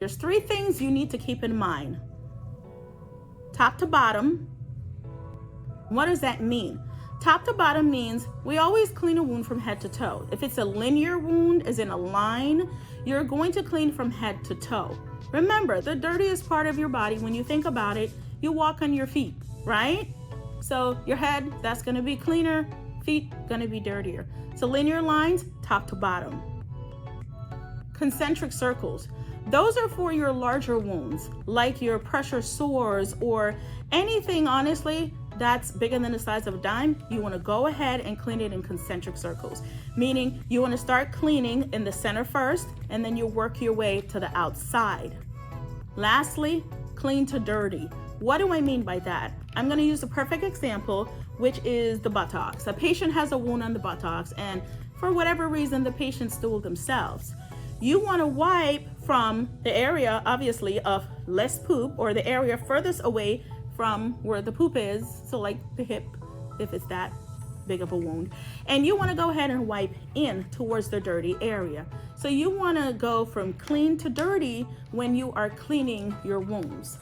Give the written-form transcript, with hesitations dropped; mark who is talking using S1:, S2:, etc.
S1: There's three things you need to keep in mind. Top to bottom. What does that mean? Top to bottom means we always clean a wound from head to toe. If it's a linear wound, as in a line, you're going to clean from head to toe. Remember, the dirtiest part of your body, when you think about it, you walk on your feet, right? So your head, that's gonna be cleaner, feet gonna be dirtier. So linear lines, top to bottom. Concentric circles. Those are for your larger wounds, like your pressure sores or anything, honestly, that's bigger than the size of a dime. You want to go ahead and clean it in concentric circles, meaning you want to start cleaning in the center first, and then you work your way to the outside. Lastly, clean to dirty. What do I mean by that? I'm going to use a perfect example, which is the buttocks. A patient has a wound on the buttocks, and for whatever reason, the patient stooled themselves. You want to wipe from the area, obviously, of less poop, or the area furthest away from where the poop is, so like the hip, if it's that big of a wound. And you want to go ahead and wipe in towards the dirty area. So you want to go from clean to dirty when you are cleaning your wounds.